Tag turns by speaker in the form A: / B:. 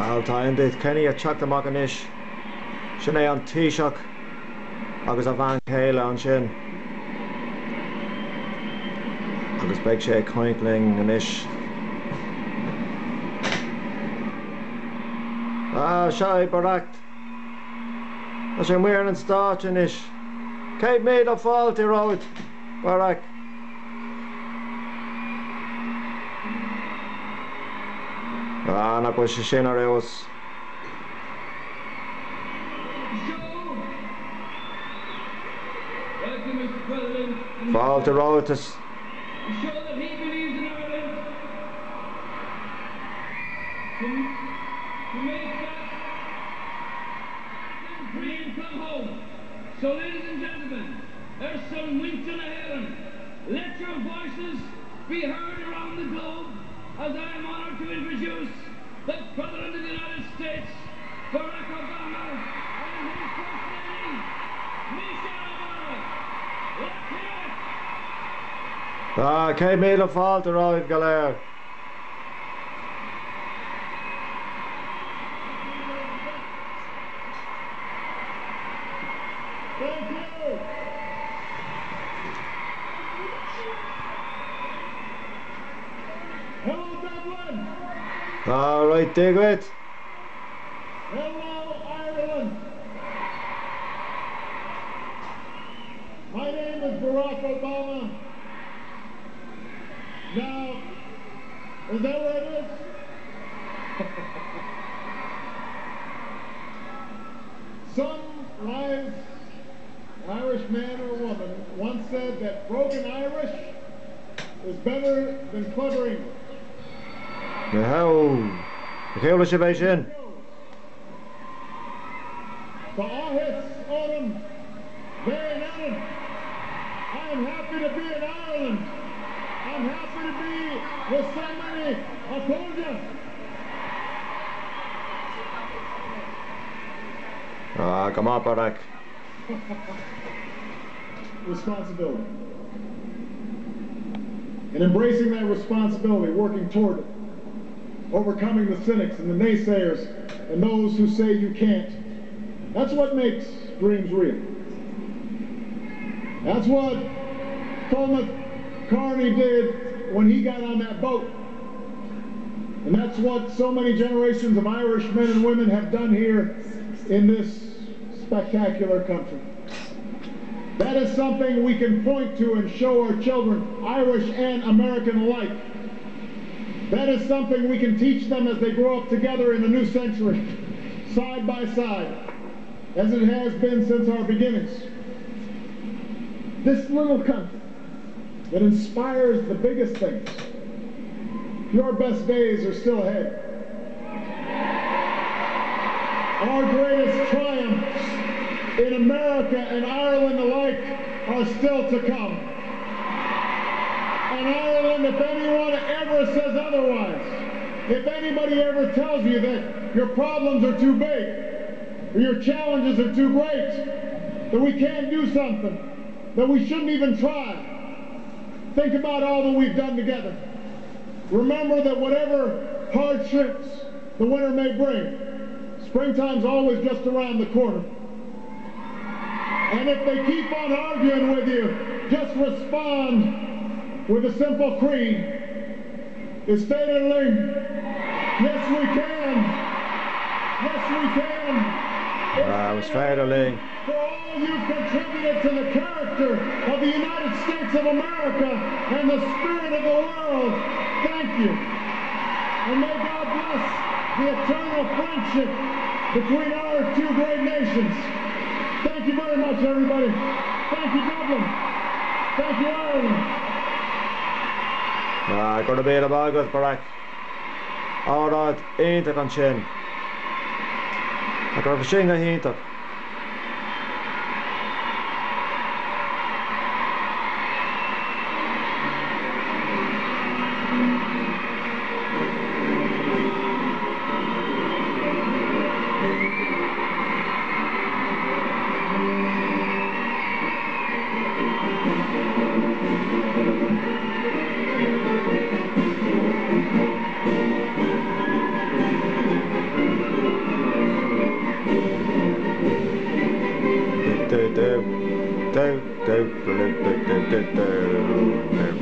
A: All time did Kenny a chuck the Macanish. Sinead on Taoiseach. Agus a Van Céile on sin. Agus beag sé cointling an ish. Barack. As I'm wearing starch in ish. Kate made a faulty road, Barack. Na go sé sin ar eos. Faulty road is.
B: Show that he believes in Ireland. To make that dream come home. So ladies and gentlemen, there's some winter ahead. Let your voices be heard around the globe as I am honored to introduce the President of the United States, Barack Obama, and his First Lady, Michelle Obama. Let's hear it!
A: Cé míle fáilte ráid go léir.
C: Thank you. Hello, Dublin.
A: All right, dig it.
C: Hello, Ireland. My name is Barack Obama. Now, is that what it is? Some wise Irish man or woman once said that broken Irish is better than clever English.
A: How? Gaeilge sé bheith sin.
C: So all hits on him, very on. I am happy to be in Ireland. I'm happy to be with somebody. I told you.
A: Come on, Barack.
C: Responsibility. And embracing that responsibility, working toward it. Overcoming the cynics and the naysayers and those who say you can't. That's what makes dreams real. That's what Thomas Carney did when he got on that boat. And that's what so many generations of Irish men and women have done here in this spectacular country. That is something we can point to and show our children, Irish and American alike. That is something we can teach them as they grow up together in a new century, side by side, as it has been since our beginnings. This little country that inspires the biggest things. Your best days are still ahead. Our greatest triumphs in America and Ireland alike are still to come. And Ireland, if anyone ever says otherwise, if anybody ever tells you that your problems are too big, or your challenges are too great, that we can't do something, that we shouldn't even try, think about all that we've done together. Remember that whatever hardships the winter may bring, springtime's always just around the corner. And if they keep on arguing with you, just respond with a simple creed. It's Federling. Yes, we can. Yes, we can.
A: It was Federling.
C: For all you've contributed to the character of the United States of America and the spirit of the world, thank you. And may God bless the eternal friendship between our two great nations. Thank you very much, everybody. Thank you, Dublin. Thank you, Ireland.
A: Gur na béad agad, Barack. Áráid aontaich an sin. Gur sin go hiontach. do do do do do do do.